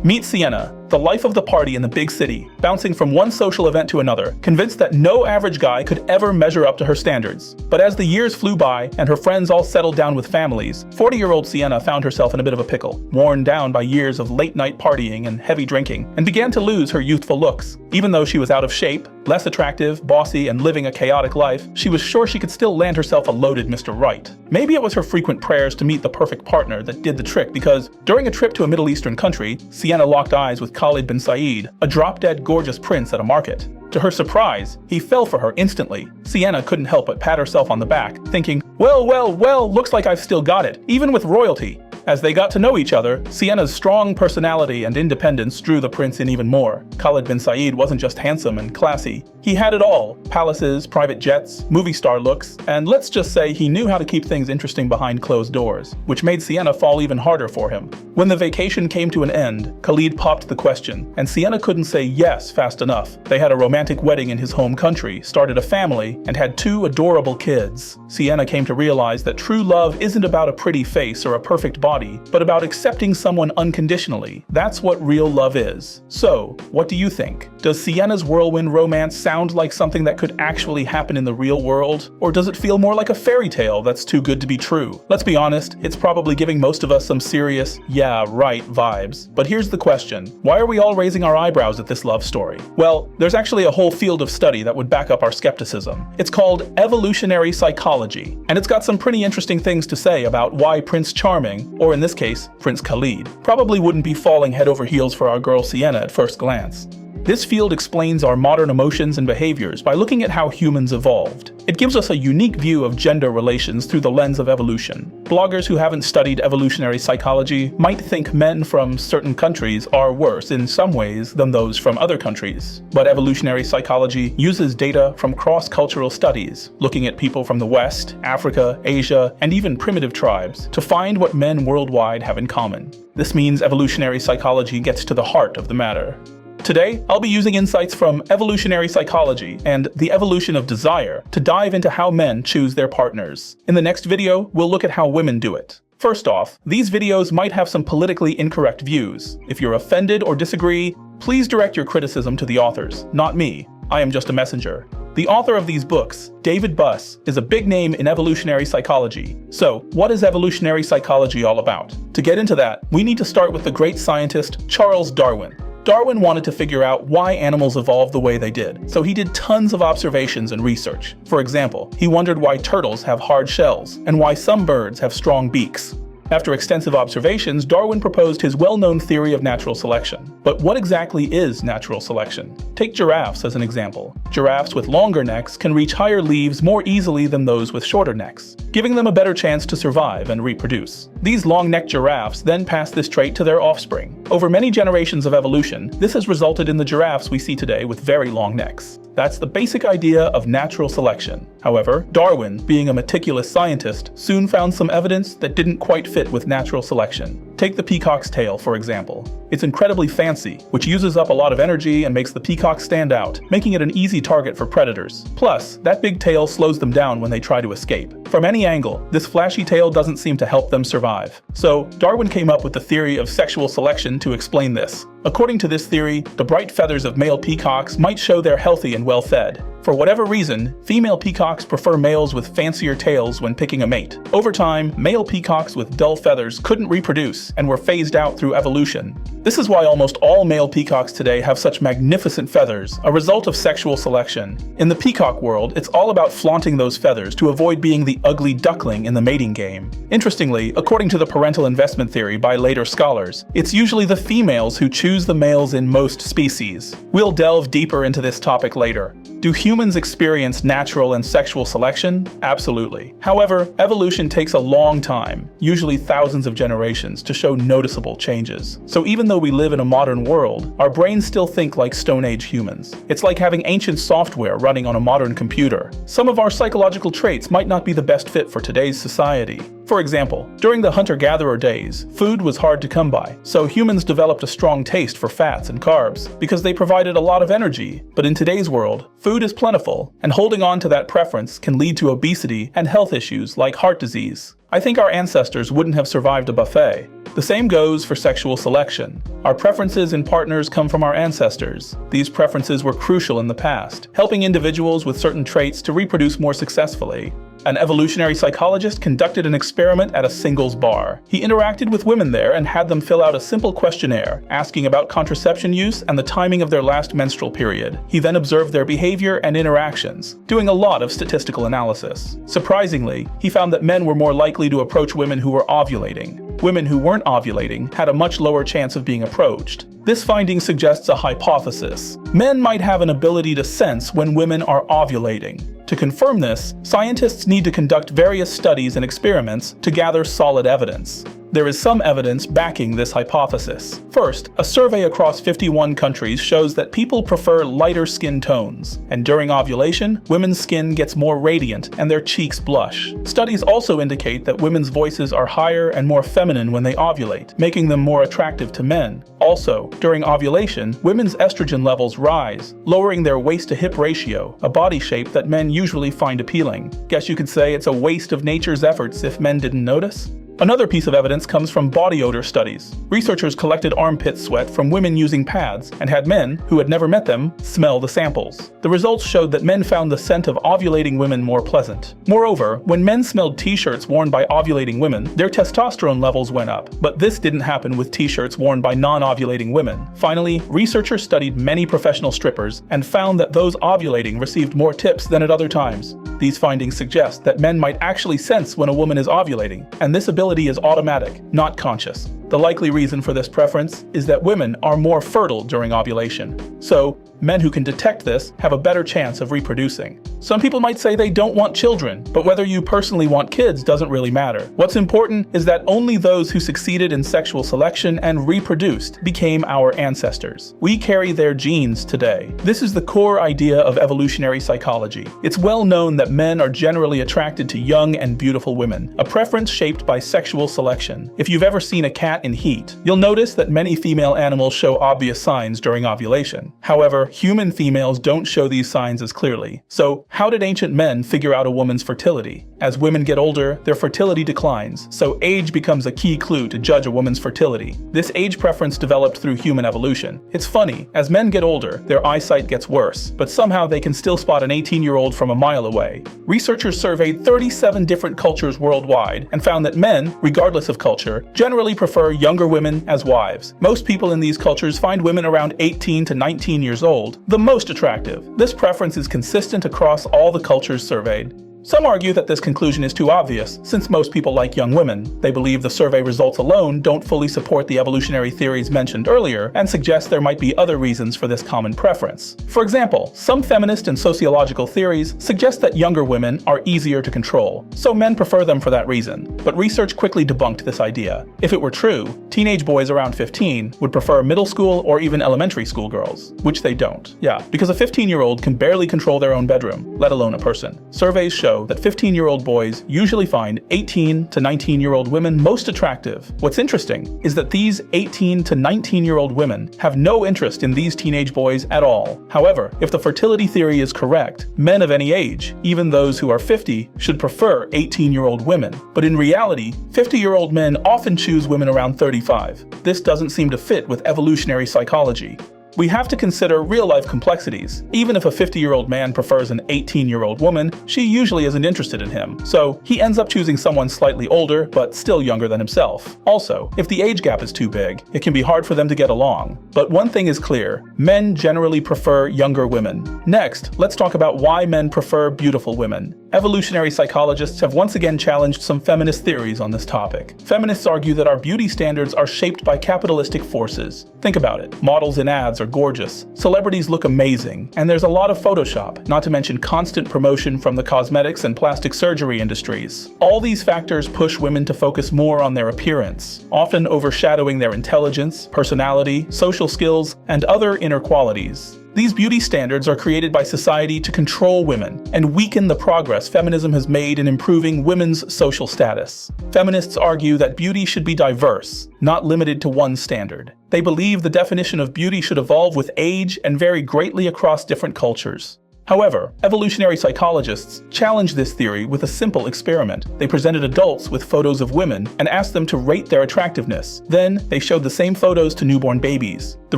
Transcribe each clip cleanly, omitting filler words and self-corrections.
Meet Sienna, the life of the party in the big city, bouncing from one social event to another, convinced that no average guy could ever measure up to her standards. But as the years flew by and her friends all settled down with families, 40-year-old Sienna found herself in a bit of a pickle, worn down by years of late-night partying and heavy drinking, and began to lose her youthful looks. Even though she was out of shape, less attractive, bossy, and living a chaotic life, she was sure she could still land herself a loaded Mr. Right. Maybe it was her frequent prayers to meet the perfect partner that did the trick, because during a trip to a Middle Eastern country, Sienna locked eyes with Khalid bin Said, a drop-dead gorgeous prince at a market. To her surprise, he fell for her instantly. Sienna couldn't help but pat herself on the back, thinking, well, looks like I've still got it, even with royalty. As they got to know each other, Sienna's strong personality and independence drew the prince in even more. Khalid bin Said wasn't just handsome and classy. He had it all: palaces, private jets, movie star looks, and let's just say he knew how to keep things interesting behind closed doors, which made Sienna fall even harder for him. When the vacation came to an end, Khalid popped the question, and Sienna couldn't say yes fast enough. They had a romantic wedding in his home country, started a family, and had 2 adorable kids. Sienna came to realize that true love isn't about a pretty face or a perfect body, but about accepting someone unconditionally. That's what real love is. So, what do you think? Does Sienna's whirlwind romance sound like something that could actually happen in the real world? Or does it feel more like a fairy tale that's too good to be true? Let's be honest, it's probably giving most of us some serious, yeah, right vibes. But here's the question: why are we all raising our eyebrows at this love story? Well, there's actually a whole field of study that would back up our skepticism. It's called evolutionary psychology, and it's got some pretty interesting things to say about why Prince Charming, or in this case, Prince Khalid, probably wouldn't be falling head over heels for our girl Sienna at first glance. This field explains our modern emotions and behaviors by looking at how humans evolved. It gives us a unique view of gender relations through the lens of evolution. Bloggers who haven't studied evolutionary psychology might think men from certain countries are worse in some ways than those from other countries. But evolutionary psychology uses data from cross-cultural studies, looking at people from the West, Africa, Asia, and even primitive tribes, to find what men worldwide have in common. This means evolutionary psychology gets to the heart of the matter. Today, I'll be using insights from evolutionary psychology and the evolution of desire to dive into how men choose their partners. In the next video, we'll look at how women do it. First off, these videos might have some politically incorrect views. If you're offended or disagree, please direct your criticism to the authors, not me. I am just a messenger. The author of these books, David Buss, is a big name in evolutionary psychology. So, what is evolutionary psychology all about? To get into that, we need to start with the great scientist Charles Darwin. Darwin wanted to figure out why animals evolved the way they did, so he did tons of observations and research. For example, he wondered why turtles have hard shells, and why some birds have strong beaks. After extensive observations, Darwin proposed his well-known theory of natural selection. But what exactly is natural selection? Take giraffes as an example. Giraffes with longer necks can reach higher leaves more easily than those with shorter necks, giving them a better chance to survive and reproduce. These long-necked giraffes then pass this trait to their offspring. Over many generations of evolution, this has resulted in the giraffes we see today with very long necks. That's the basic idea of natural selection. However, Darwin, being a meticulous scientist, soon found some evidence that didn't quite fit with natural selection. Take the peacock's tail, for example. It's incredibly fancy, which uses up a lot of energy and makes the peacock stand out, making it an easy target for predators. Plus, that big tail slows them down when they try to escape. From any angle, this flashy tail doesn't seem to help them survive. So, Darwin came up with the theory of sexual selection to explain this. According to this theory, the bright feathers of male peacocks might show they're healthy and well-fed. For whatever reason, female peacocks prefer males with fancier tails when picking a mate. Over time, male peacocks with dull feathers couldn't reproduce and were phased out through evolution. This is why almost all male peacocks today have such magnificent feathers, a result of sexual selection. In the peacock world, it's all about flaunting those feathers to avoid being the ugly duckling in the mating game. Interestingly, according to the parental investment theory by later scholars, it's usually the females who choose the males in most species. We'll delve deeper into this topic later. Do humans experience natural and sexual selection? Absolutely. However, evolution takes a long time, usually thousands of generations, to show noticeable changes. So even though we live in a modern world, our brains still think like Stone Age humans. It's like having ancient software running on a modern computer. Some of our psychological traits might not be the best fit for today's society. For example, during the hunter-gatherer days, food was hard to come by, so humans developed a strong taste for fats and carbs because they provided a lot of energy. But in today's world, food is plentiful, and holding on to that preference can lead to obesity and health issues like heart disease. I think our ancestors wouldn't have survived a buffet. The same goes for sexual selection. Our preferences in partners come from our ancestors. These preferences were crucial in the past, helping individuals with certain traits to reproduce more successfully. An evolutionary psychologist conducted an experiment at a singles bar. He interacted with women there and had them fill out a simple questionnaire, asking about contraception use and the timing of their last menstrual period. He then observed their behavior and interactions, doing a lot of statistical analysis. Surprisingly, he found that men were more likely to approach women who were ovulating. Women who weren't ovulating had a much lower chance of being approached. This finding suggests a hypothesis. Men might have an ability to sense when women are ovulating. To confirm this, scientists need to conduct various studies and experiments to gather solid evidence. There is some evidence backing this hypothesis. First, a survey across 51 countries shows that people prefer lighter skin tones, and during ovulation, women's skin gets more radiant and their cheeks blush. Studies also indicate that women's voices are higher and more feminine when they ovulate, making them more attractive to men. Also, during ovulation, women's estrogen levels rise, lowering their waist-to-hip ratio, a body shape that men usually find appealing. Guess you could say it's a waste of nature's efforts if men didn't notice? Another piece of evidence comes from body odor studies. Researchers collected armpit sweat from women using pads and had men, who had never met them, smell the samples. The results showed that men found the scent of ovulating women more pleasant. Moreover, when men smelled t-shirts worn by ovulating women, their testosterone levels went up. But this didn't happen with t-shirts worn by non-ovulating women. Finally, researchers studied many professional strippers and found that those ovulating received more tips than at other times. These findings suggest that men might actually sense when a woman is ovulating, and this ability is automatic, not conscious. The likely reason for this preference is that women are more fertile during ovulation. So, men who can detect this have a better chance of reproducing. Some people might say they don't want children, but whether you personally want kids doesn't really matter. What's important is that only those who succeeded in sexual selection and reproduced became our ancestors. We carry their genes today. This is the core idea of evolutionary psychology. It's well known that men are generally attracted to young and beautiful women, a preference shaped by sexual selection. If you've ever seen a cat in heat, you'll notice that many female animals show obvious signs during ovulation. However, human females don't show these signs as clearly. So, how did ancient men figure out a woman's fertility? As women get older, their fertility declines, so age becomes a key clue to judge a woman's fertility. This age preference developed through human evolution. It's funny, as men get older, their eyesight gets worse, but somehow they can still spot an 18-year-old from a mile away. Researchers surveyed 37 different cultures worldwide and found that men, regardless of culture, generally prefer younger women as wives. Most people in these cultures find women around 18 to 19 years old the most attractive. This preference is consistent across all the cultures surveyed. Some argue that this conclusion is too obvious, since most people like young women. They believe the survey results alone don't fully support the evolutionary theories mentioned earlier and suggest there might be other reasons for this common preference. For example, some feminist and sociological theories suggest that younger women are easier to control, so men prefer them for that reason. But research quickly debunked this idea. If it were true, teenage boys around 15 would prefer middle school or even elementary school girls, which they don't. Yeah, because a 15-year-old can barely control their own bedroom, let alone a person. Surveys show that 15-year-old boys usually find 18 to 19-year-old women most attractive. What's interesting is that these 18 to 19-year-old women have no interest in these teenage boys at all. However, if the fertility theory is correct, men of any age, even those who are 50, should prefer 18-year-old women. But in reality, 50-year-old men often choose women around 35. This doesn't seem to fit with evolutionary psychology. We have to consider real-life complexities. Even if a 50-year-old man prefers an 18-year-old woman, she usually isn't interested in him. So, he ends up choosing someone slightly older, but still younger than himself. Also, if the age gap is too big, it can be hard for them to get along. But one thing is clear, men generally prefer younger women. Next, let's talk about why men prefer beautiful women. Evolutionary psychologists have once again challenged some feminist theories on this topic. Feminists argue that our beauty standards are shaped by capitalistic forces. Think about it. Models in ads are gorgeous, celebrities look amazing, and there's a lot of Photoshop, not to mention constant promotion from the cosmetics and plastic surgery industries. All these factors push women to focus more on their appearance, often overshadowing their intelligence, personality, social skills, and other inner qualities. These beauty standards are created by society to control women and weaken the progress feminism has made in improving women's social status. Feminists argue that beauty should be diverse, not limited to one standard. They believe the definition of beauty should evolve with age and vary greatly across different cultures. However, evolutionary psychologists challenged this theory with a simple experiment. They presented adults with photos of women and asked them to rate their attractiveness. Then, they showed the same photos to newborn babies. The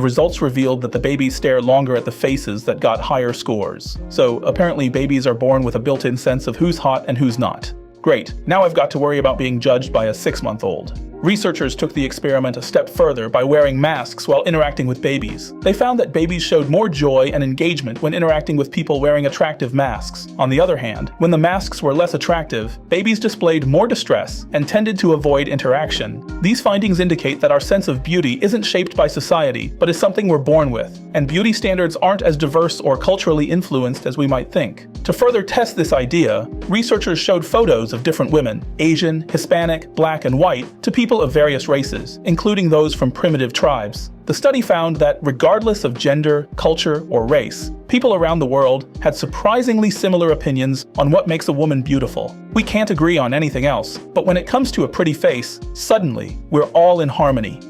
results revealed that the babies stare longer at the faces that got higher scores. So, apparently babies are born with a built-in sense of who's hot and who's not. Great, now I've got to worry about being judged by a 6-month-old. Researchers took the experiment a step further by wearing masks while interacting with babies. They found that babies showed more joy and engagement when interacting with people wearing attractive masks. On the other hand, when the masks were less attractive, babies displayed more distress and tended to avoid interaction. These findings indicate that our sense of beauty isn't shaped by society, but is something we're born with, and beauty standards aren't as diverse or culturally influenced as we might think. To further test this idea, researchers showed photos of different women, Asian, Hispanic, Black, and white, to people of various races, including those from primitive tribes. The study found that regardless of gender, culture, or race, people around the world had surprisingly similar opinions on what makes a woman beautiful. We can't agree on anything else, but when it comes to a pretty face, suddenly, we're all in harmony.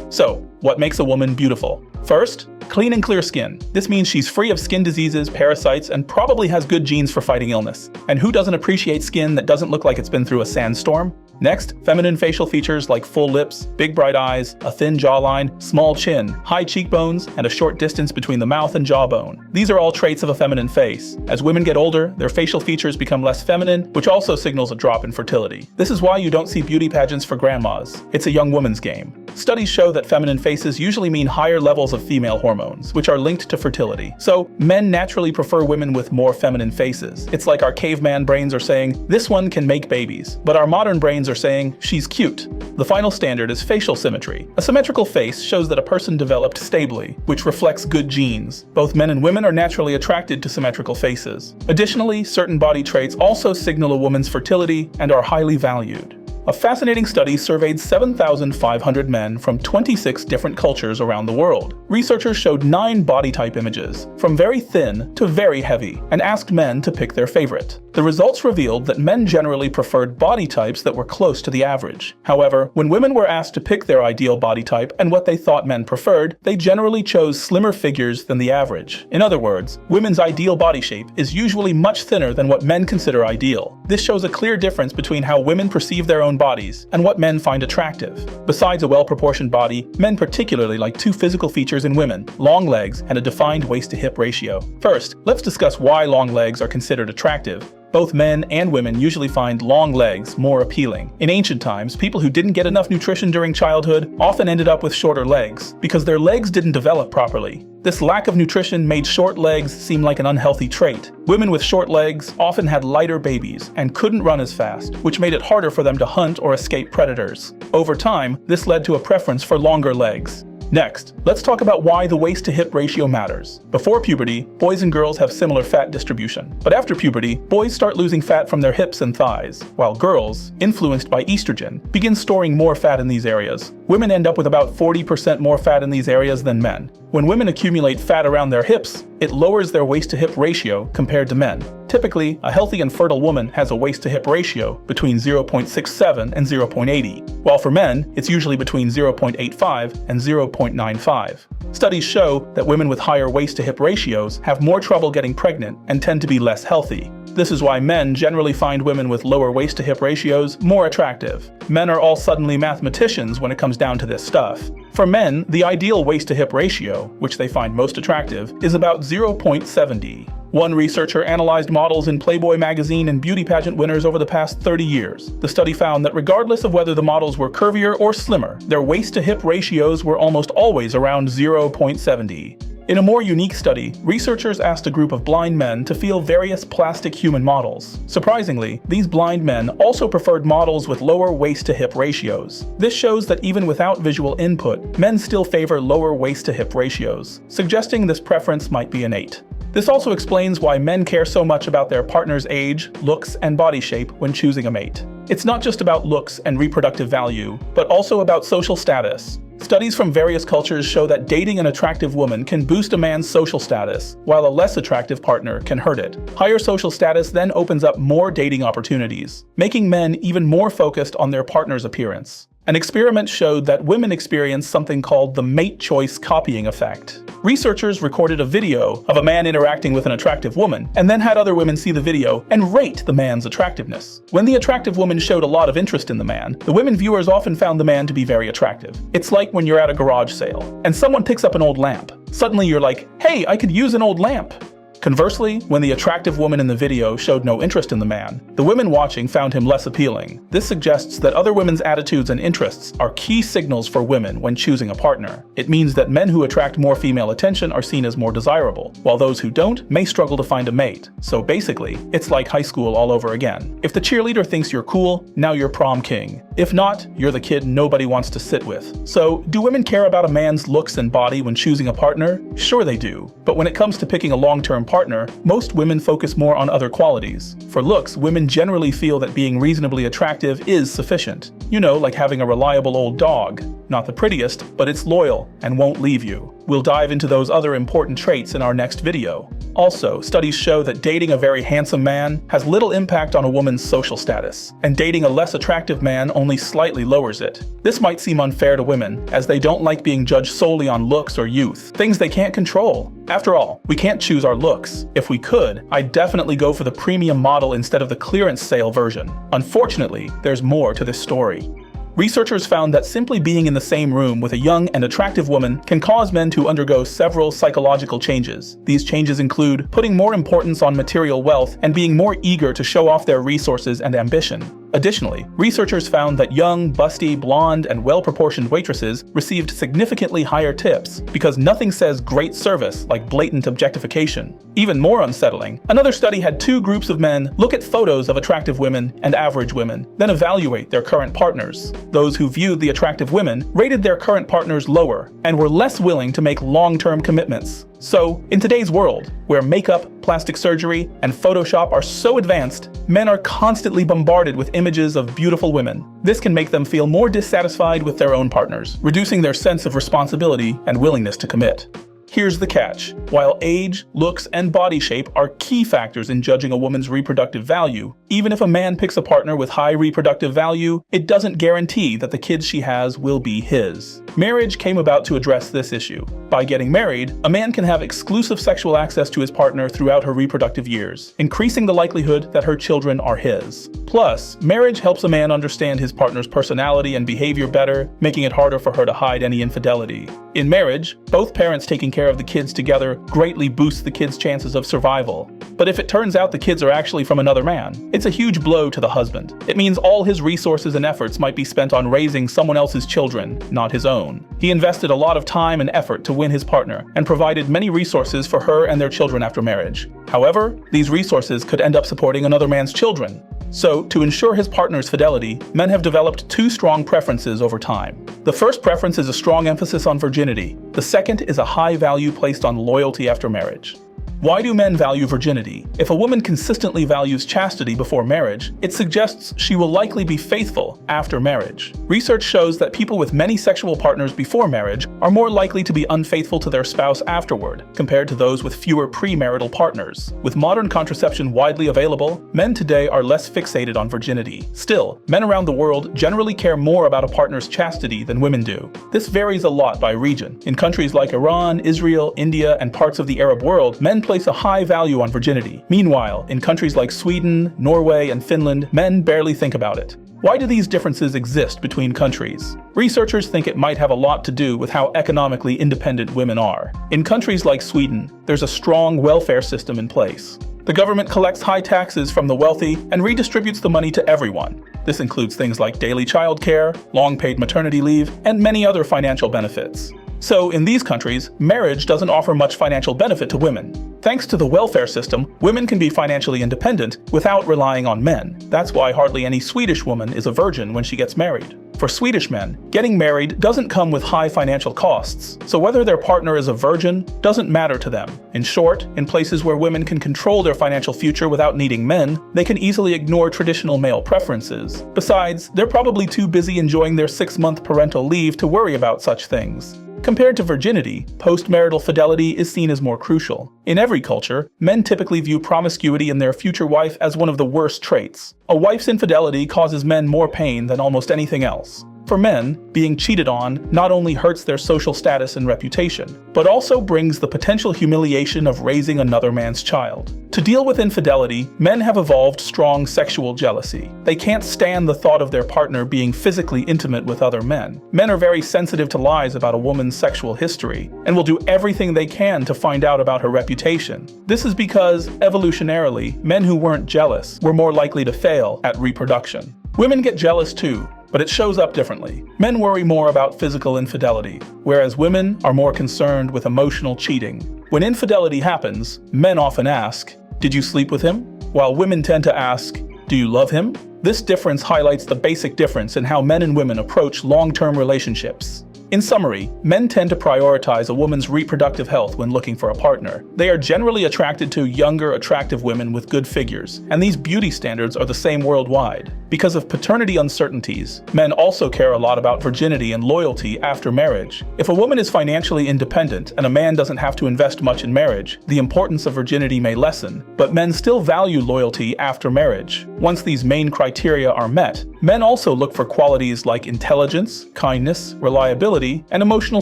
So, what makes a woman beautiful? First, clean and clear skin. This means she's free of skin diseases, parasites, and probably has good genes for fighting illness. And who doesn't appreciate skin that doesn't look like it's been through a sandstorm? Next, feminine facial features like full lips, big bright eyes, a thin jawline, small chin, high cheekbones, and a short distance between the mouth and jawbone. These are all traits of a feminine face. As women get older, their facial features become less feminine, which also signals a drop in fertility. This is why you don't see beauty pageants for grandmas. It's a young woman's game. Studies show that feminine faces usually mean higher levels of female hormones, which are linked to fertility. So, men naturally prefer women with more feminine faces. It's like our caveman brains are saying, this one can make babies, but our modern brains are saying, she's cute. The final standard is facial symmetry. A symmetrical face shows that a person developed stably, which reflects good genes. Both men and women are naturally attracted to symmetrical faces. Additionally, certain body traits also signal a woman's fertility and are highly valued. A fascinating study surveyed 7,500 men from 26 different cultures around the world. Researchers showed 9 body type images, from very thin to very heavy, and asked men to pick their favorite. The results revealed that men generally preferred body types that were close to the average. However, when women were asked to pick their ideal body type and what they thought men preferred, they generally chose slimmer figures than the average. In other words, women's ideal body shape is usually much thinner than what men consider ideal. This shows a clear difference between how women perceive their own bodies and what men find attractive. Besides a well-proportioned body, men particularly like 2 physical features in women: long legs and a defined waist-to-hip ratio. First, let's discuss why long legs are considered attractive. Both men and women usually find long legs more appealing. In ancient times, people who didn't get enough nutrition during childhood often ended up with shorter legs because their legs didn't develop properly. This lack of nutrition made short legs seem like an unhealthy trait. Women with short legs often had lighter babies and couldn't run as fast, which made it harder for them to hunt or escape predators. Over time, this led to a preference for longer legs. Next, let's talk about why the waist-to-hip ratio matters. Before puberty, boys and girls have similar fat distribution. But after puberty, boys start losing fat from their hips and thighs, while girls, influenced by estrogen, begin storing more fat in these areas. Women end up with about 40% more fat in these areas than men. When women accumulate fat around their hips, it lowers their waist-to-hip ratio compared to men. Typically, a healthy and fertile woman has a waist-to-hip ratio between 0.67 and 0.80, while for men, it's usually between 0.85 and 0.95. Studies show that women with higher waist-to-hip ratios have more trouble getting pregnant and tend to be less healthy. This is why men generally find women with lower waist-to-hip ratios more attractive. Men are all suddenly mathematicians when it comes down to this stuff. For men, the ideal waist-to-hip ratio, which they find most attractive, is about 0.70. One researcher analyzed models in Playboy magazine and beauty pageant winners over the past 30 years. The study found that regardless of whether the models were curvier or slimmer, their waist-to-hip ratios were almost always around 0.70. In a more unique study, researchers asked a group of blind men to feel various plastic human models. Surprisingly, these blind men also preferred models with lower waist-to-hip ratios. This shows that even without visual input, men still favor lower waist-to-hip ratios, suggesting this preference might be innate. This also explains why men care so much about their partner's age, looks, and body shape when choosing a mate. It's not just about looks and reproductive value, but also about social status. Studies from various cultures show that dating an attractive woman can boost a man's social status, while a less attractive partner can hurt it. Higher social status then opens up more dating opportunities, making men even more focused on their partner's appearance. An experiment showed that women experience something called the mate choice copying effect. Researchers recorded a video of a man interacting with an attractive woman, and then had other women see the video and rate the man's attractiveness. When the attractive woman showed a lot of interest in the man, the women viewers often found the man to be very attractive. It's like when you're at a garage sale, and someone picks up an old lamp. Suddenly you're like, hey, I could use an old lamp. Conversely, when the attractive woman in the video showed no interest in the man, the women watching found him less appealing. This suggests that other women's attitudes and interests are key signals for women when choosing a partner. It means that men who attract more female attention are seen as more desirable, while those who don't may struggle to find a mate. So basically, it's like high school all over again. If the cheerleader thinks you're cool, now you're prom king. If not, you're the kid nobody wants to sit with. So, do women care about a man's looks and body when choosing a partner? Sure they do. But when it comes to picking a long-term partner, most women focus more on other qualities. For looks, women generally feel that being reasonably attractive is sufficient. You know, like having a reliable old dog. Not the prettiest, but it's loyal and won't leave you. We'll dive into those other important traits in our next video. Also, studies show that dating a very handsome man has little impact on a woman's social status, and dating a less attractive man only slightly lowers it. This might seem unfair to women, as they don't like being judged solely on looks or youth, things they can't control. After all, we can't choose our looks. If we could, I'd definitely go for the premium model instead of the clearance sale version. Unfortunately, there's more to this story. Researchers found that simply being in the same room with a young and attractive woman can cause men to undergo several psychological changes. These changes include putting more importance on material wealth and being more eager to show off their resources and ambition. Additionally, researchers found that young, busty, blonde, and well-proportioned waitresses received significantly higher tips because nothing says great service like blatant objectification. Even more unsettling, another study had two groups of men look at photos of attractive women and average women, then evaluate their current partners. Those who viewed the attractive women rated their current partners lower and were less willing to make long-term commitments. So, in today's world, where makeup, plastic surgery, and Photoshop are so advanced, men are constantly bombarded with images of beautiful women. This can make them feel more dissatisfied with their own partners, reducing their sense of responsibility and willingness to commit. Here's the catch. While age, looks, and body shape are key factors in judging a woman's reproductive value, even if a man picks a partner with high reproductive value, it doesn't guarantee that the kids she has will be his. Marriage came about to address this issue. By getting married, a man can have exclusive sexual access to his partner throughout her reproductive years, increasing the likelihood that her children are his. Plus, marriage helps a man understand his partner's personality and behavior better, making it harder for her to hide any infidelity. In marriage, both parents taking care of the kids together greatly boosts the kids' chances of survival. But if it turns out the kids are actually from another man, it's a huge blow to the husband. It means all his resources and efforts might be spent on raising someone else's children, not his own. He invested a lot of time and effort to win his partner, and provided many resources for her and their children after marriage. However, these resources could end up supporting another man's children. So, to ensure his partner's fidelity, men have developed two strong preferences over time. The first preference is a strong emphasis on virginity. The second is a high value placed on loyalty after marriage. Why do men value virginity? If a woman consistently values chastity before marriage, it suggests she will likely be faithful after marriage. Research shows that people with many sexual partners before marriage are more likely to be unfaithful to their spouse afterward, compared to those with fewer premarital partners. With modern contraception widely available, men today are less fixated on virginity. Still, men around the world generally care more about a partner's chastity than women do. This varies a lot by region. In countries like Iran, Israel, India, and parts of the Arab world, men place a high value on virginity. Meanwhile, in countries like Sweden, Norway, and Finland, men barely think about it. Why do these differences exist between countries? Researchers think it might have a lot to do with how economically independent women are. In countries like Sweden, there's a strong welfare system in place. The government collects high taxes from the wealthy and redistributes the money to everyone. This includes things like daily childcare, long paid maternity leave, and many other financial benefits. So, in these countries, marriage doesn't offer much financial benefit to women. Thanks to the welfare system, women can be financially independent without relying on men. That's why hardly any Swedish woman is a virgin when she gets married. For Swedish men, getting married doesn't come with high financial costs, so whether their partner is a virgin doesn't matter to them. In short, in places where women can control their financial future without needing men, they can easily ignore traditional male preferences. Besides, they're probably too busy enjoying their 6-month parental leave to worry about such things. Compared to virginity, postmarital fidelity is seen as more crucial. In every culture, men typically view promiscuity in their future wife as one of the worst traits. A wife's infidelity causes men more pain than almost anything else. For men, being cheated on not only hurts their social status and reputation, but also brings the potential humiliation of raising another man's child. To deal with infidelity, men have evolved strong sexual jealousy. They can't stand the thought of their partner being physically intimate with other men. Men are very sensitive to lies about a woman's sexual history, and will do everything they can to find out about her reputation. This is because, evolutionarily, men who weren't jealous were more likely to fail at reproduction. Women get jealous too, but it shows up differently. Men worry more about physical infidelity, whereas women are more concerned with emotional cheating. When infidelity happens, men often ask, "Did you sleep with him?" While women tend to ask, "Do you love him?" This difference highlights the basic difference in how men and women approach long-term relationships. In summary, men tend to prioritize a woman's reproductive health when looking for a partner. They are generally attracted to younger, attractive women with good figures, and these beauty standards are the same worldwide. Because of paternity uncertainties, men also care a lot about virginity and loyalty after marriage. If a woman is financially independent and a man doesn't have to invest much in marriage, the importance of virginity may lessen, but men still value loyalty after marriage. Once these main criteria are met, men also look for qualities like intelligence, kindness, reliability, and emotional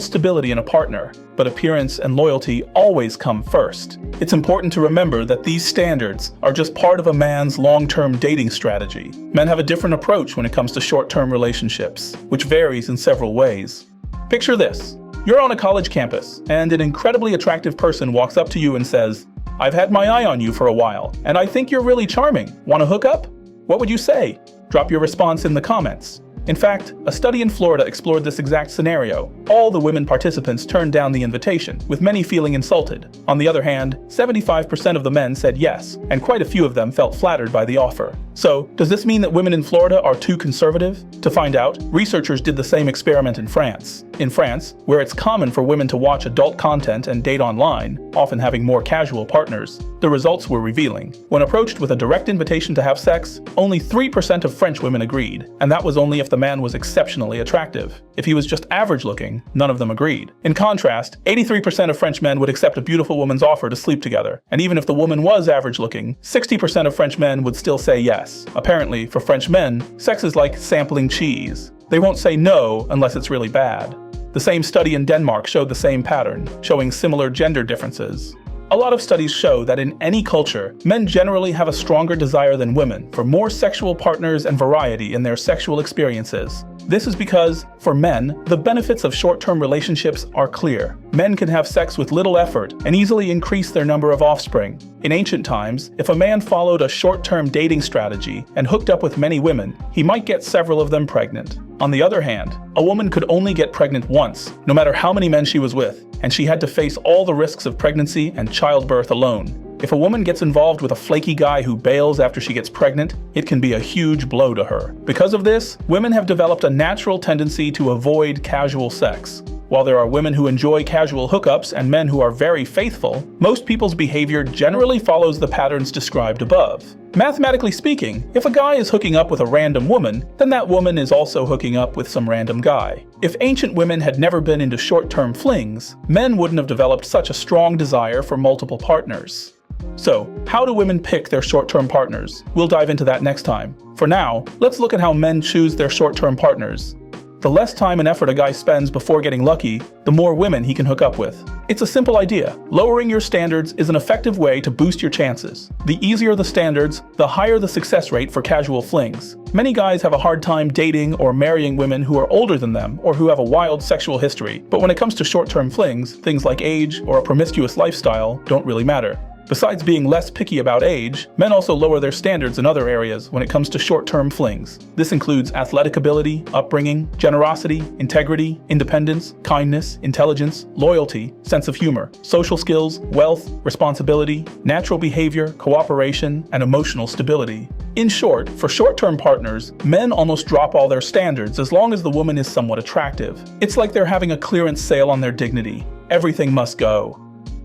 stability in a partner. But appearance and loyalty always come first. It's important to remember that these standards are just part of a man's long-term dating strategy. Men have a different approach when it comes to short-term relationships, which varies in several ways. Picture this. You're on a college campus, and an incredibly attractive person walks up to you and says, "I've had my eye on you for a while, and I think you're really charming. Want to hook up?" What would you say? Drop your response in the comments. In fact, a study in Florida explored this exact scenario. All the women participants turned down the invitation, with many feeling insulted. On the other hand, 75% of the men said yes, and quite a few of them felt flattered by the offer. So, does this mean that women in Florida are too conservative? To find out, researchers did the same experiment in France. In France, where it's common for women to watch adult content and date online, often having more casual partners, the results were revealing. When approached with a direct invitation to have sex, only 3% of French women agreed, and that was only if the man was exceptionally attractive. If he was just average looking, none of them agreed. In contrast, 83% of French men would accept a beautiful woman's offer to sleep together, and even if the woman was average looking, 60% of French men would still say yes. Apparently, for French men, sex is like sampling cheese. They won't say no unless it's really bad. The same study in Denmark showed the same pattern, showing similar gender differences. A lot of studies show that in any culture, men generally have a stronger desire than women for more sexual partners and variety in their sexual experiences. This is because, for men, the benefits of short-term relationships are clear. Men can have sex with little effort and easily increase their number of offspring. In ancient times, if a man followed a short-term dating strategy and hooked up with many women, he might get several of them pregnant. On the other hand, a woman could only get pregnant once, no matter how many men she was with, and she had to face all the risks of pregnancy and childbirth alone. If a woman gets involved with a flaky guy who bails after she gets pregnant, it can be a huge blow to her. Because of this, women have developed a natural tendency to avoid casual sex. While there are women who enjoy casual hookups and men who are very faithful, most people's behavior generally follows the patterns described above. Mathematically speaking, if a guy is hooking up with a random woman, then that woman is also hooking up with some random guy. If ancient women had never been into short-term flings, men wouldn't have developed such a strong desire for multiple partners. So, how do women pick their short-term partners? We'll dive into that next time. For now, let's look at how men choose their short-term partners. The less time and effort a guy spends before getting lucky, the more women he can hook up with. It's a simple idea. Lowering your standards is an effective way to boost your chances. The easier the standards, the higher the success rate for casual flings. Many guys have a hard time dating or marrying women who are older than them or who have a wild sexual history. But when it comes to short-term flings, things like age or a promiscuous lifestyle don't really matter. Besides being less picky about age, men also lower their standards in other areas when it comes to short-term flings. This includes athletic ability, upbringing, generosity, integrity, independence, kindness, intelligence, loyalty, sense of humor, social skills, wealth, responsibility, natural behavior, cooperation, and emotional stability. In short, for short-term partners, men almost drop all their standards as long as the woman is somewhat attractive. It's like they're having a clearance sale on their dignity. Everything must go.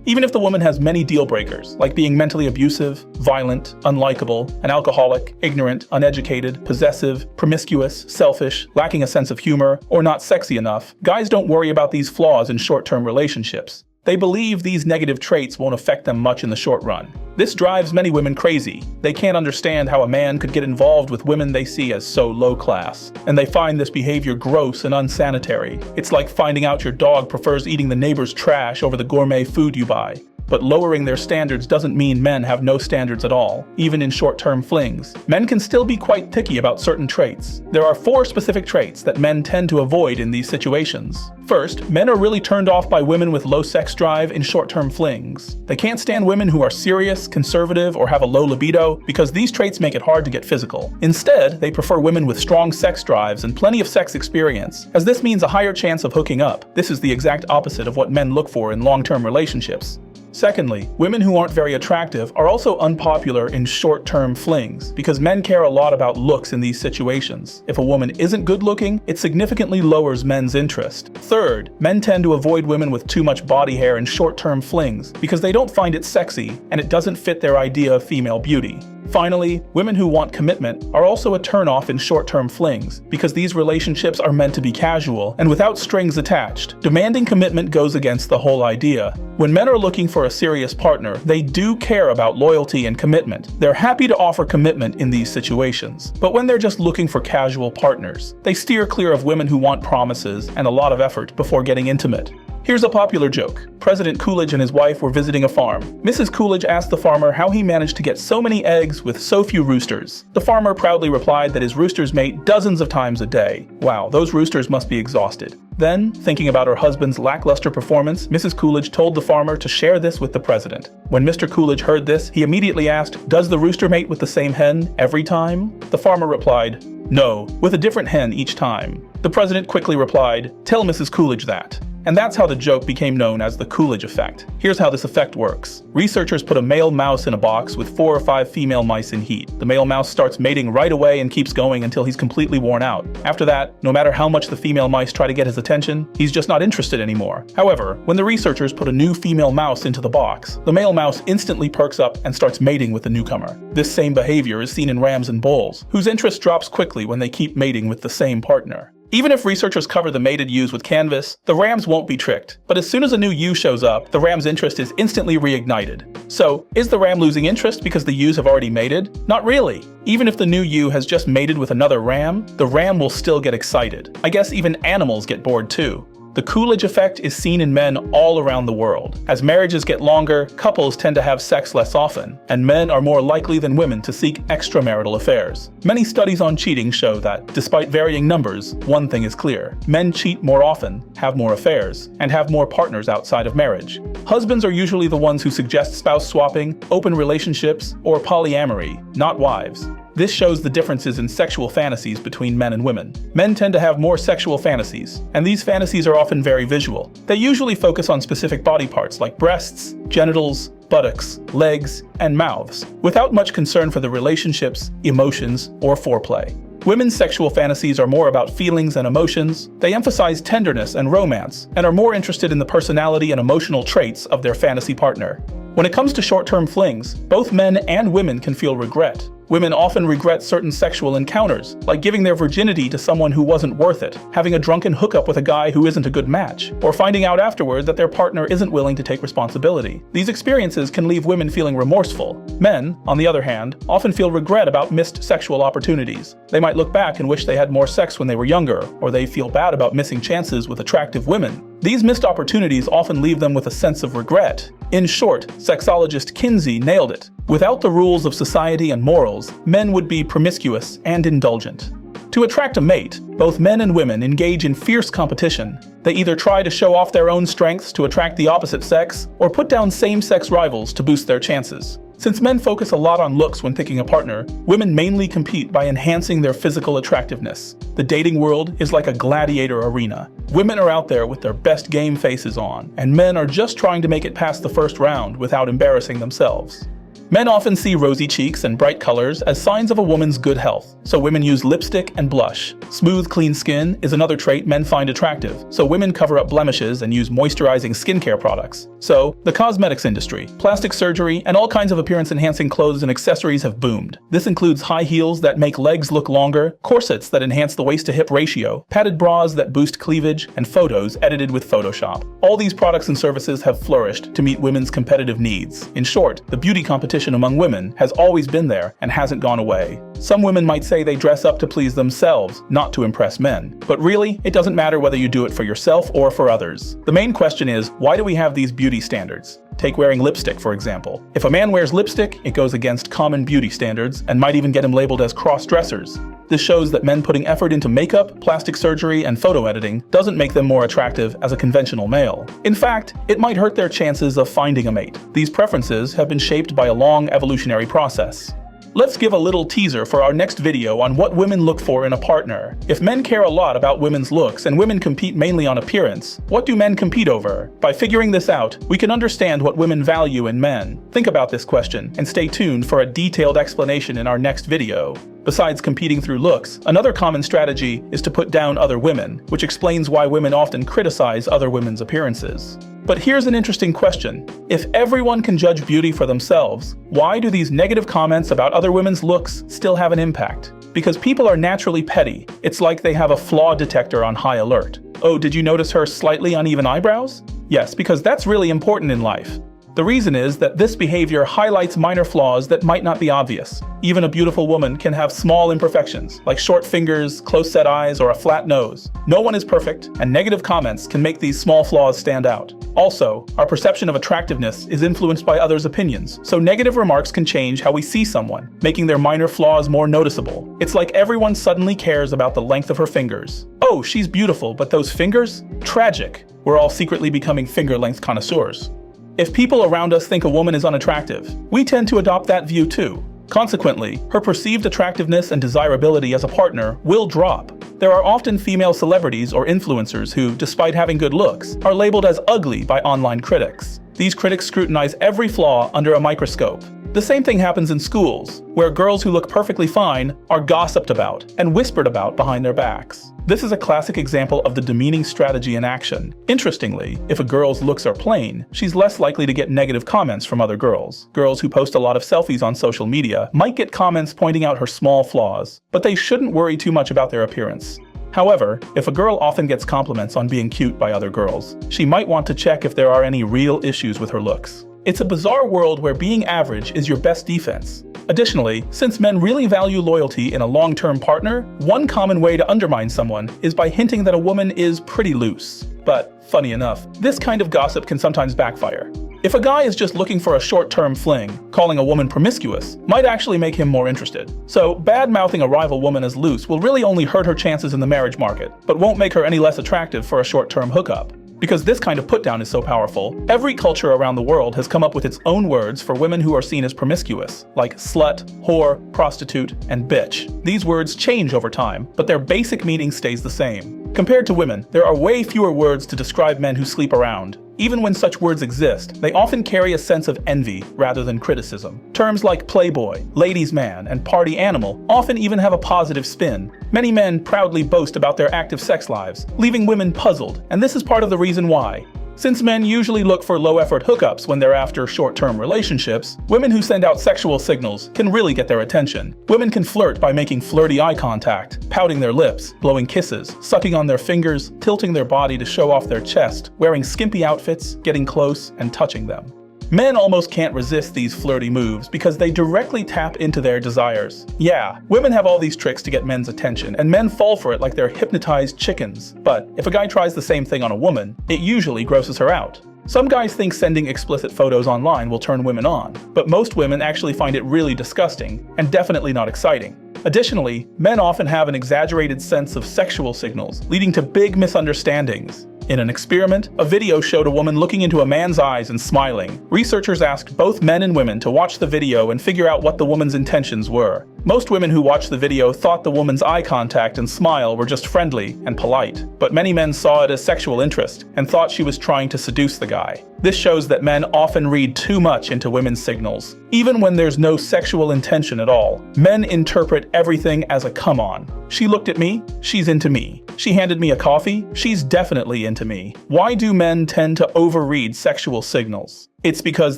Even if the woman has many deal breakers, like being mentally abusive, violent, unlikable, an alcoholic, ignorant, uneducated, possessive, promiscuous, selfish, lacking a sense of humor, or not sexy enough, guys don't worry about these flaws in short-term relationships. They believe these negative traits won't affect them much in the short run. This drives many women crazy. They can't understand how a man could get involved with women they see as so low class, and they find this behavior gross and unsanitary. It's like finding out your dog prefers eating the neighbor's trash over the gourmet food you buy. But lowering their standards doesn't mean men have no standards at all, even in short-term flings. Men can still be quite picky about certain traits. There are 4 specific traits that men tend to avoid in these situations. First, men are really turned off by women with low sex drive in short-term flings. They can't stand women who are serious, conservative, or have a low libido because these traits make it hard to get physical. Instead, they prefer women with strong sex drives and plenty of sex experience, as this means a higher chance of hooking up. This is the exact opposite of what men look for in long-term relationships. Secondly, women who aren't very attractive are also unpopular in short-term flings because men care a lot about looks in these situations. If a woman isn't good-looking, it significantly lowers men's interest. Third, men tend to avoid women with too much body hair in short-term flings because they don't find it sexy and it doesn't fit their idea of female beauty. Finally, women who want commitment are also a turn-off in short-term flings because these relationships are meant to be casual and without strings attached. Demanding commitment goes against the whole idea. When men are looking for a serious partner, they do care about loyalty and commitment. They're happy to offer commitment in these situations. But when they're just looking for casual partners, they steer clear of women who want promises and a lot of effort before getting intimate. Here's a popular joke. President Coolidge and his wife were visiting a farm. Mrs. Coolidge asked the farmer how he managed to get so many eggs with so few roosters. The farmer proudly replied that his roosters mate dozens of times a day. Wow, those roosters must be exhausted. Then, thinking about her husband's lackluster performance, Mrs. Coolidge told the farmer to share this with the president. When Mr. Coolidge heard this, he immediately asked, "Does the rooster mate with the same hen every time?" The farmer replied, "No, with a different hen each time." The president quickly replied, "Tell Mrs. Coolidge that." And that's how the joke became known as the Coolidge effect. Here's how this effect works. Researchers put a male mouse in a box with 4 or 5 female mice in heat. The male mouse starts mating right away and keeps going until he's completely worn out. After that, no matter how much the female mice try to get his attention, he's just not interested anymore. However, when the researchers put a new female mouse into the box, the male mouse instantly perks up and starts mating with the newcomer. This same behavior is seen in rams and bulls, whose interest drops quickly when they keep mating with the same partner. Even if researchers cover the mated ewes with canvas, the rams won't be tricked. But as soon as a new ewe shows up, the ram's interest is instantly reignited. So, is the ram losing interest because the ewes have already mated? Not really. Even if the new ewe has just mated with another ram, the ram will still get excited. I guess even animals get bored too. The Coolidge effect is seen in men all around the world. As marriages get longer, couples tend to have sex less often, and men are more likely than women to seek extramarital affairs. Many studies on cheating show that, despite varying numbers, one thing is clear. Men cheat more often, have more affairs, and have more partners outside of marriage. Husbands are usually the ones who suggest spouse swapping, open relationships, or polyamory, not wives. This shows the differences in sexual fantasies between men and women. Men tend to have more sexual fantasies, and these fantasies are often very visual. They usually focus on specific body parts like breasts, genitals, buttocks, legs, and mouths, without much concern for the relationships, emotions, or foreplay. Women's sexual fantasies are more about feelings and emotions. They emphasize tenderness and romance, and are more interested in the personality and emotional traits of their fantasy partner. When it comes to short-term flings, both men and women can feel regret. Women often regret certain sexual encounters, like giving their virginity to someone who wasn't worth it, having a drunken hookup with a guy who isn't a good match, or finding out afterward that their partner isn't willing to take responsibility. These experiences can leave women feeling remorseful. Men, on the other hand, often feel regret about missed sexual opportunities. They might look back and wish they had more sex when they were younger, or they feel bad about missing chances with attractive women. These missed opportunities often leave them with a sense of regret. In short, sexologist Kinsey nailed it. Without the rules of society and morals, men would be promiscuous and indulgent. To attract a mate, both men and women engage in fierce competition. They either try to show off their own strengths to attract the opposite sex, or put down same-sex rivals to boost their chances. Since men focus a lot on looks when picking a partner, women mainly compete by enhancing their physical attractiveness. The dating world is like a gladiator arena. Women are out there with their best game faces on, and men are just trying to make it past the first round without embarrassing themselves. Men often see rosy cheeks and bright colors as signs of a woman's good health, so women use lipstick and blush. Smooth, clean skin is another trait men find attractive, so women cover up blemishes and use moisturizing skincare products. So, the cosmetics industry, plastic surgery, and all kinds of appearance-enhancing clothes and accessories have boomed. This includes high heels that make legs look longer, corsets that enhance the waist-to-hip ratio, padded bras that boost cleavage, and photos edited with Photoshop. All these products and services have flourished to meet women's competitive needs. In short, the beauty competition among women has always been there and hasn't gone away. Some women might say they dress up to please themselves, not to impress men. But really, it doesn't matter whether you do it for yourself or for others. The main question is, why do we have these beauty standards? Take wearing lipstick, for example. If a man wears lipstick, it goes against common beauty standards and might even get him labeled as cross-dressers. This shows that men putting effort into makeup, plastic surgery, and photo editing doesn't make them more attractive as a conventional male. In fact, it might hurt their chances of finding a mate. These preferences have been shaped by a long evolutionary process. Let's give a little teaser for our next video on what women look for in a partner. If men care a lot about women's looks and women compete mainly on appearance, what do men compete over? By figuring this out, we can understand what women value in men. Think about this question and stay tuned for a detailed explanation in our next video. Besides competing through looks, another common strategy is to put down other women, which explains why women often criticize other women's appearances. But here's an interesting question. If everyone can judge beauty for themselves, why do these negative comments about other women's looks still have an impact? Because people are naturally petty. It's like they have a flaw detector on high alert. Oh, did you notice her slightly uneven eyebrows? Yes, because that's really important in life. The reason is that this behavior highlights minor flaws that might not be obvious. Even a beautiful woman can have small imperfections, like short fingers, close-set eyes, or a flat nose. No one is perfect, and negative comments can make these small flaws stand out. Also, our perception of attractiveness is influenced by others' opinions, so negative remarks can change how we see someone, making their minor flaws more noticeable. It's like everyone suddenly cares about the length of her fingers. Oh, she's beautiful, but those fingers? Tragic. We're all secretly becoming finger-length connoisseurs. If people around us think a woman is unattractive, we tend to adopt that view too. Consequently, her perceived attractiveness and desirability as a partner will drop. There are often female celebrities or influencers who, despite having good looks, are labeled as ugly by online critics. These critics scrutinize every flaw under a microscope. The same thing happens in schools, where girls who look perfectly fine are gossiped about and whispered about behind their backs. This is a classic example of the demeaning strategy in action. Interestingly, if a girl's looks are plain, she's less likely to get negative comments from other girls. Girls who post a lot of selfies on social media might get comments pointing out her small flaws, but they shouldn't worry too much about their appearance. However, if a girl often gets compliments on being cute by other girls, she might want to check if there are any real issues with her looks. It's a bizarre world where being average is your best defense. Additionally, since men really value loyalty in a long-term partner, one common way to undermine someone is by hinting that a woman is pretty loose. But, funny enough, this kind of gossip can sometimes backfire. If a guy is just looking for a short-term fling, calling a woman promiscuous might actually make him more interested. So, bad-mouthing a rival woman as loose will really only hurt her chances in the marriage market, but won't make her any less attractive for a short-term hookup. Because this kind of put-down is so powerful, every culture around the world has come up with its own words for women who are seen as promiscuous, like slut, whore, prostitute, and bitch. These words change over time, but their basic meaning stays the same. Compared to women, there are way fewer words to describe men who sleep around. Even when such words exist, they often carry a sense of envy rather than criticism. Terms like playboy, ladies' man, and party animal often even have a positive spin. Many men proudly boast about their active sex lives, leaving women puzzled, and this is part of the reason why. Since men usually look for low-effort hookups when they're after short-term relationships, women who send out sexual signals can really get their attention. Women can flirt by making flirty eye contact, pouting their lips, blowing kisses, sucking on their fingers, tilting their body to show off their chest, wearing skimpy outfits, getting close, and touching them. Men almost can't resist these flirty moves because they directly tap into their desires. Yeah, women have all these tricks to get men's attention, and men fall for it like they're hypnotized chickens. But if a guy tries the same thing on a woman, it usually grosses her out. Some guys think sending explicit photos online will turn women on, but most women actually find it really disgusting, and definitely not exciting. Additionally, men often have an exaggerated sense of sexual signals, leading to big misunderstandings. In an experiment, a video showed a woman looking into a man's eyes and smiling. Researchers asked both men and women to watch the video and figure out what the woman's intentions were. Most women who watched the video thought the woman's eye contact and smile were just friendly and polite, but many men saw it as sexual interest and thought she was trying to seduce the guy. This shows that men often read too much into women's signals. Even when there's no sexual intention at all, men interpret everything as a come on. She looked at me, she's into me. She handed me a coffee, she's definitely into me. Why do men tend to overread sexual signals? It's because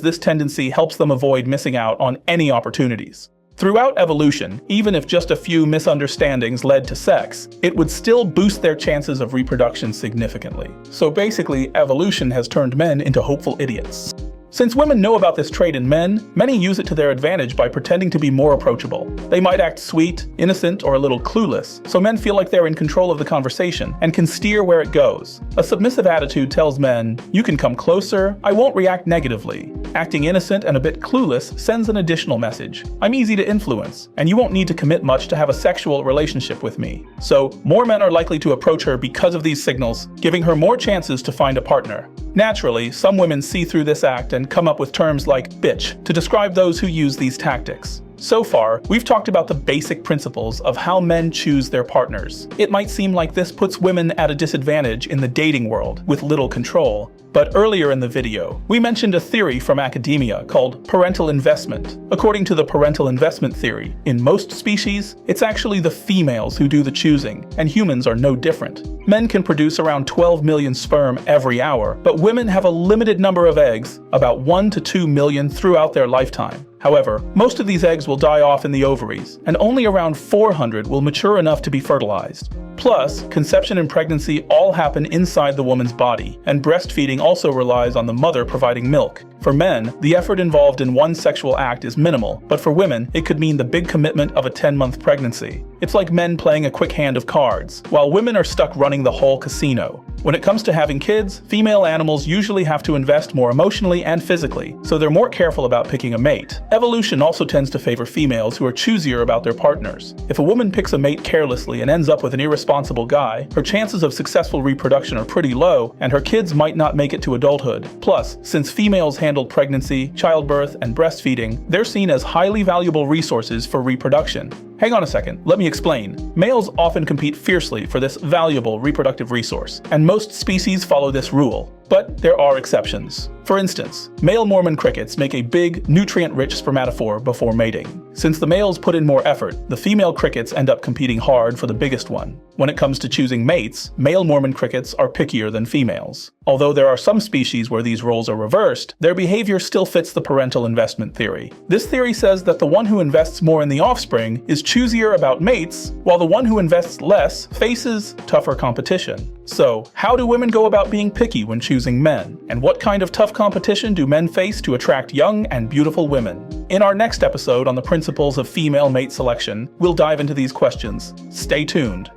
this tendency helps them avoid missing out on any opportunities. Throughout evolution, even if just a few misunderstandings led to sex, it would still boost their chances of reproduction significantly. So basically, evolution has turned men into hopeful idiots. Since women know about this trait in men, many use it to their advantage by pretending to be more approachable. They might act sweet, innocent, or a little clueless, so men feel like they're in control of the conversation and can steer where it goes. A submissive attitude tells men, "You can come closer, I won't react negatively." Acting innocent and a bit clueless sends an additional message. "I'm easy to influence, and you won't need to commit much to have a sexual relationship with me." So, more men are likely to approach her because of these signals, giving her more chances to find a partner. Naturally, some women see through this act and come up with terms like bitch to describe those who use these tactics. So far, we've talked about the basic principles of how men choose their partners. It might seem like this puts women at a disadvantage in the dating world, with little control. But earlier in the video, we mentioned a theory from academia called parental investment. According to the parental investment theory, in most species, it's actually the females who do the choosing, and humans are no different. Men can produce around 12 million sperm every hour, but women have a limited number of eggs, about 1 to 2 million throughout their lifetime. However, most of these eggs will die off in the ovaries, and only around 400 will mature enough to be fertilized. Plus, conception and pregnancy all happen inside the woman's body, and breastfeeding also relies on the mother providing milk. For men, the effort involved in one sexual act is minimal, but for women, it could mean the big commitment of a 10-month pregnancy. It's like men playing a quick hand of cards, while women are stuck running the whole casino. When it comes to having kids, female animals usually have to invest more emotionally and physically, so they're more careful about picking a mate. Evolution also tends to favor females who are choosier about their partners. If a woman picks a mate carelessly and ends up with an irresponsible guy, her chances of successful reproduction are pretty low, and her kids might not make it to adulthood. Plus, since females handle pregnancy, childbirth, and breastfeeding, they're seen as highly valuable resources for reproduction. Hang on a second, let me explain. Males often compete fiercely for this valuable reproductive resource, and most species follow this rule. But there are exceptions. For instance, male Mormon crickets make a big, nutrient-rich spermatophore before mating. Since the males put in more effort, the female crickets end up competing hard for the biggest one. When it comes to choosing mates, male Mormon crickets are pickier than females. Although there are some species where these roles are reversed, their behavior still fits the parental investment theory. This theory says that the one who invests more in the offspring is choosier about mates, while the one who invests less faces tougher competition. So, how do women go about being picky when choosing men? And what kind of tough competition do men face to attract young and beautiful women? In our next episode on the principles of female mate selection, we'll dive into these questions. Stay tuned.